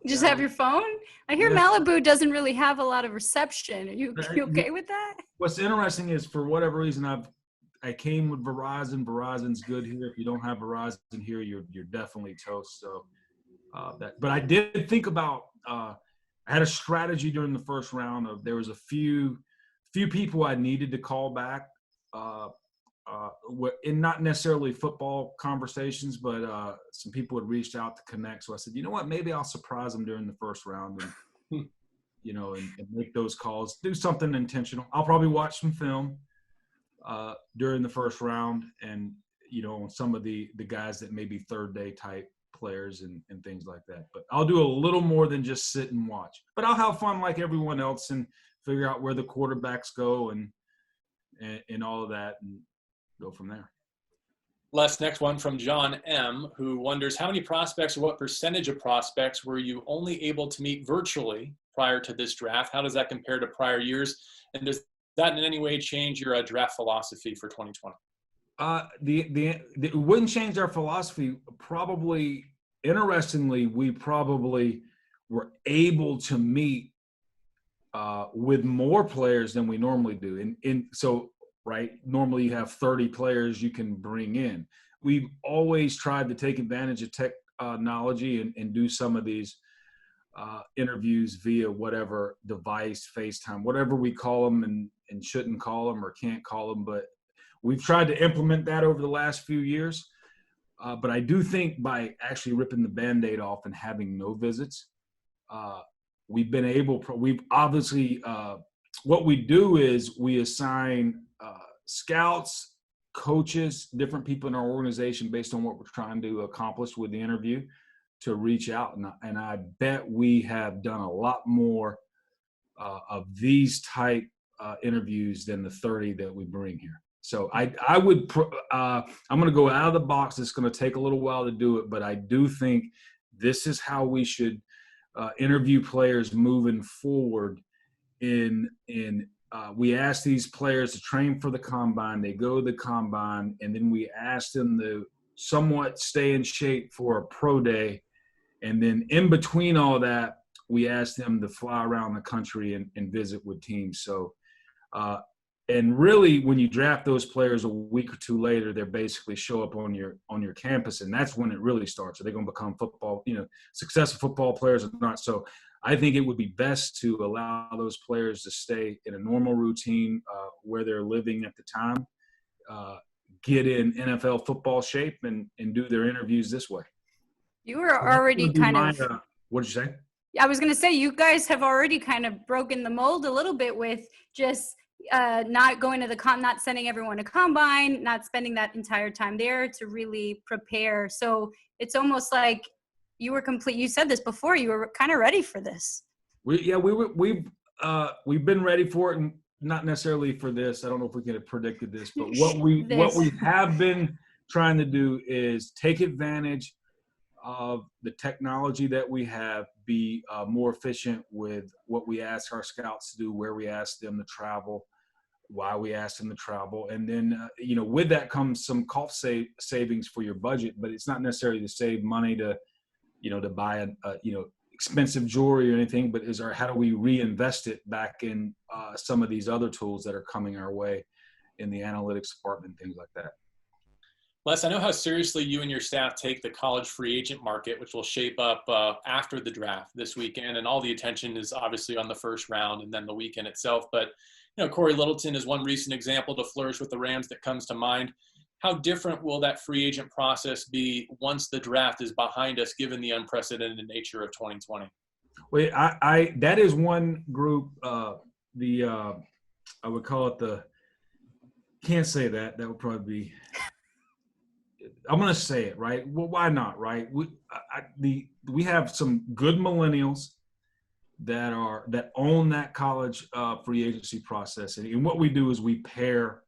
just have your phone. I hear Yeah. Malibu doesn't really have a lot of reception. Are you okay with that? What's interesting is, for whatever reason, I came with Verizon. Verizon's good here. If you don't have Verizon here, you're definitely toast. So but I did think about. I had a strategy during the first round of there was a few people I needed to call back. In not necessarily football conversations, but some people had reached out to connect. So I said, you know what, maybe I'll surprise them during the first round and, and make those calls, do something intentional. I'll probably watch some film during the first round and, some of the guys that may be third day type players and things like that. But I'll do a little more than just sit and watch. But I'll have fun like everyone else and figure out where the quarterbacks go and all of that and go from there. Les, next one from John M., who wonders how many prospects or what percentage of prospects were you only able to meet virtually prior to this draft? How does that compare to prior years? And does that in any way change your draft philosophy for 2020? It wouldn't change our philosophy. Probably, interestingly, we probably were able to meet with more players than we normally do. Right, normally you have 30 players you can bring in. We've always tried to take advantage of technology and do some of these interviews via whatever device, FaceTime, whatever we call them and shouldn't call them or can't call them. But we've tried to implement that over the last few years. But I do think by actually ripping the Band-Aid off and having no visits, we've obviously what we do is we assign scouts, coaches, different people in our organization based on what we're trying to accomplish with the interview to reach out. And I bet we have done a lot more of these type interviews than the 30 that we bring here. So I'm going to go out of the box. It's going to take a little while to do it, but I do think this is how we should interview players moving forward. We ask these players to train for the combine. They go to the combine, and then we ask them to somewhat stay in shape for a pro day. And then in between all that, we ask them to fly around the country and visit with teams. So, and really, when you draft those players a week or two later, they basically show up on your campus, and that's when it really starts. Are they going to become successful football players or not? So I think it would be best to allow those players to stay in a normal routine where they're living at the time, get in NFL football shape, and do their interviews this way. You were already what did you say? I was going to say, you guys have already kind of broken the mold a little bit with just not going to not sending everyone to combine, not spending that entire time there to really prepare. So it's almost like you were complete. You said this before. You were kind of ready for this. We've been ready for it, and not necessarily for this. I don't know if we could have predicted this, but what we have been trying to do is take advantage of the technology that we have, be more efficient with what we ask our scouts to do, where we ask them to travel, why we ask them to travel. And then, with that comes some cost savings for your budget, but it's not necessarily to save money to buy expensive jewelry or anything, but how do we reinvest it back in some of these other tools that are coming our way in the analytics department, things like that. Les, I know how seriously you and your staff take the college free agent market, which will shape up after the draft this weekend, and all the attention is obviously on the first round and then the weekend itself. But, Corey Littleton is one recent example to flourish with the Rams that comes to mind. How different will that free agent process be once the draft is behind us, given the unprecedented nature of 2020? Well, that is one group, I would call it can't say that. That would probably be – I'm going to say it, right? Well, why not, right? We have some good millennials that own that college free agency process. And what we do is we pair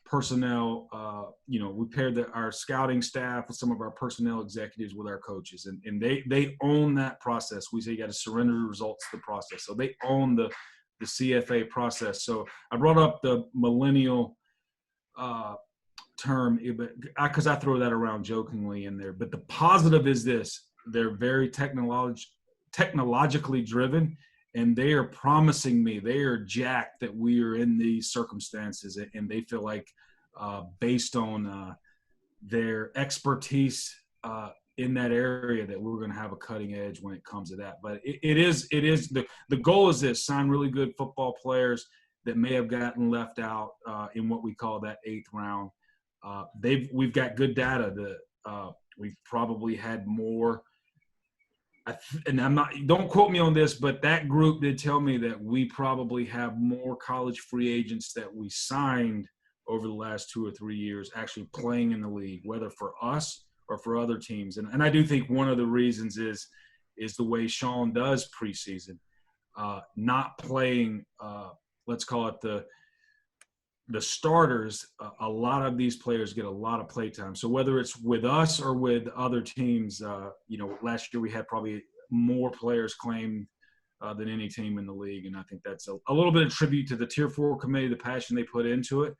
personnel, we pair our scouting staff with some of our personnel executives with our coaches. And they own that process. We say you got to surrender the results to the process. So they own the CFA process. So I brought up the millennial term because I throw that around jokingly in there. But the positive is this: they're very technologically driven, and they are promising me, they are jacked that we are in these circumstances, and they feel like based on their expertise in that area that we're going to have a cutting edge when it comes to that. But it is the goal is this: sign really good football players that may have gotten left out in what we call that 8th round. We've got good data that we've probably had more. And don't quote me on this, but that group did tell me that we probably have more college free agents that we signed over the last 2 or 3 years actually playing in the league, whether for us or for other teams. And I do think one of the reasons is the way Sean does preseason, not playing, let's call it the starters. A lot of these players get a lot of play time. So whether it's with us or with other teams, last year we had probably more players claimed than any team in the league. And I think that's a little bit of tribute to the Tier 4 committee, the passion they put into it,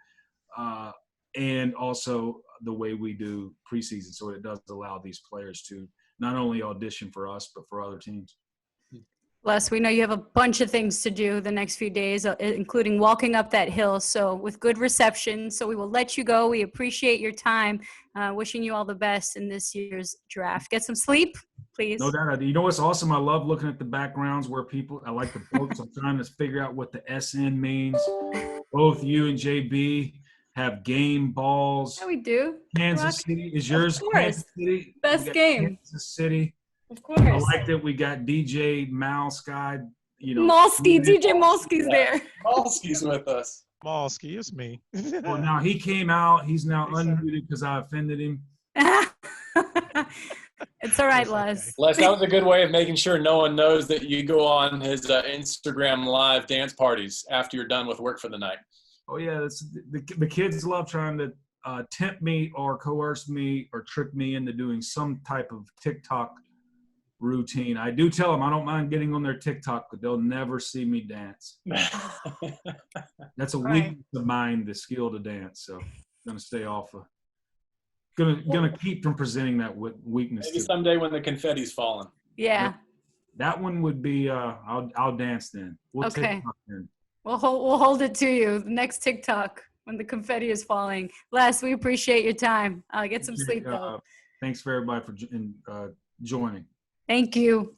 and also the way we do preseason. So it does allow these players to not only audition for us, but for other teams. Les, we know you have a bunch of things to do the next few days, including walking up that hill. So with good reception, so we will let you go. We appreciate your time. Wishing you all the best in this year's draft. Get some sleep, please. No doubt. You know what's awesome? I love looking at the backgrounds where I like the books. I'm trying to figure out what the SN means. Both you and JB have game balls. Yeah, we do. Kansas City is yours. Of course. Kansas City. Best game. Kansas City. Of course. I like that we got DJ Malsky. Malsky. DJ Malsky's there. Malsky's with us. Malsky, it's me. Well, now he came out. He's now unmuted because I offended him. It's all right, Les. Les, that was a good way of making sure no one knows that you go on his Instagram live dance parties after you're done with work for the night. Oh, yeah. The kids love trying to tempt me or coerce me or trick me into doing some type of TikTok routine. I do tell them I don't mind getting on their TikTok, but they'll never see me dance. That's a weakness of mine, the skill to dance. So I'm going to stay off of. Gonna keep from presenting that weakness. Maybe someday when the confetti's falling. Yeah. That one would be. I'll dance then. We'll okay. TikTok then. We'll hold it to you. Next TikTok when the confetti is falling. Les, we appreciate your time. Get some sleep though. Thanks for everybody for joining. Thank you.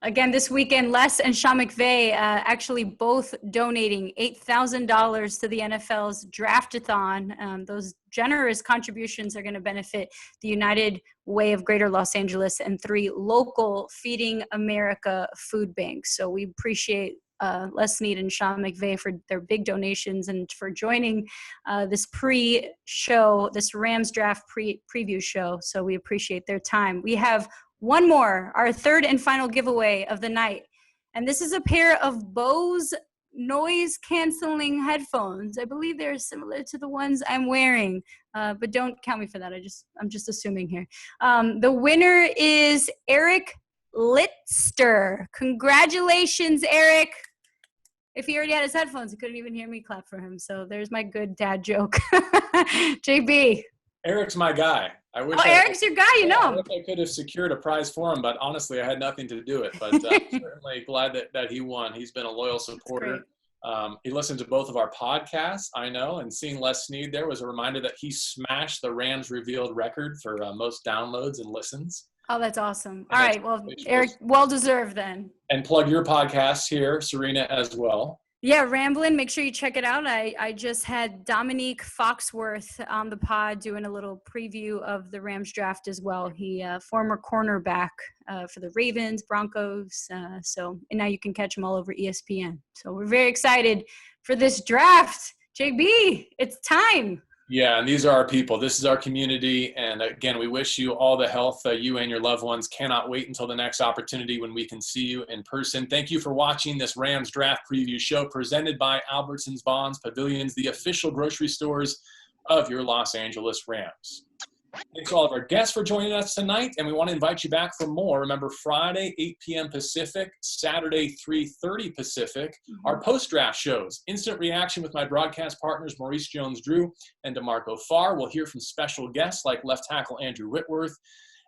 Again, this weekend, Les and Sean McVay actually both donating $8,000 to the NFL's Draftathon. Those generous contributions are going to benefit the United Way of Greater Los Angeles and 3 local Feeding America food banks. So we appreciate Les Snead and Sean McVay for their big donations and for joining this pre-show, this Rams draft preview show. So we appreciate their time. We have one more, our third and final giveaway of the night. And this is a pair of Bose noise-canceling headphones. I believe they're similar to the ones I'm wearing, but don't count me for that. I'm just assuming here. The winner is Eric Litster. Congratulations, Eric. If he already had his headphones, he couldn't even hear me clap for him. So there's my good dad joke. JB. Eric's my guy. Eric's your guy, you know. I wish I could have secured a prize for him, but honestly, I had nothing to do it. But I'm certainly glad that he won. He's been a loyal supporter. He listened to both of our podcasts, I know, and seeing Les Snead there was a reminder that he smashed the Rams Revealed record for most downloads and listens. Oh, that's awesome. All right, well, Eric, well-deserved then. And plug your podcast here, Sarina, as well. Yeah, Ramblin', make sure you check it out. I just had Dominique Foxworth on the pod doing a little preview of the Rams draft as well. He former cornerback for the Ravens, Broncos. And now you can catch him all over ESPN. So we're very excited for this draft. JB, it's time. Yeah, and these are our people. This is our community. And again, we wish you all the health you and your loved ones. Cannot wait until the next opportunity when we can see you in person. Thank you for watching this Rams Draft Preview Show presented by Albertsons Bonds Pavilions, the official grocery stores of your Los Angeles Rams. Thanks to all of our guests for joining us tonight, and we want to invite you back for more. Remember, Friday, 8 p.m. Pacific, Saturday, 3:30 Pacific, our post-draft shows. Instant Reaction with my broadcast partners, Maurice Jones-Drew and DeMarco Farr. We'll hear from special guests like left tackle Andrew Whitworth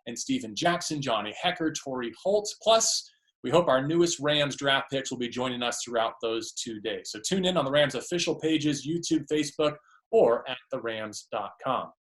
and Steven Jackson, Johnny Hekker, Torry Holt. Plus, We hope our newest Rams draft picks will be joining us throughout those 2 days. So tune in on the Rams official pages, YouTube, Facebook, or at therams.com.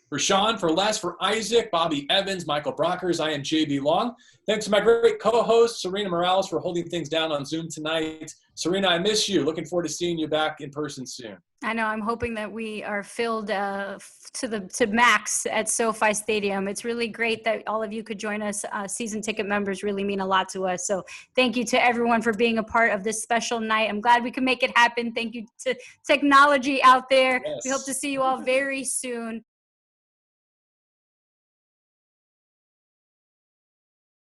For Sean, for Les, for Isaac, Bobby Evans, Michael Brockers, I am JB Long. Thanks to my great co-host, Sarina Morales, for holding things down on Zoom tonight. Sarina, I miss you. Looking forward to seeing you back in person soon. I know. I'm hoping that we are filled to max at SoFi Stadium. It's really great that all of you could join us. Season ticket members really mean a lot to us. So thank you to everyone for being a part of this special night. I'm glad we can make it happen. Thank you to technology out there. Yes. We hope to see you all very soon.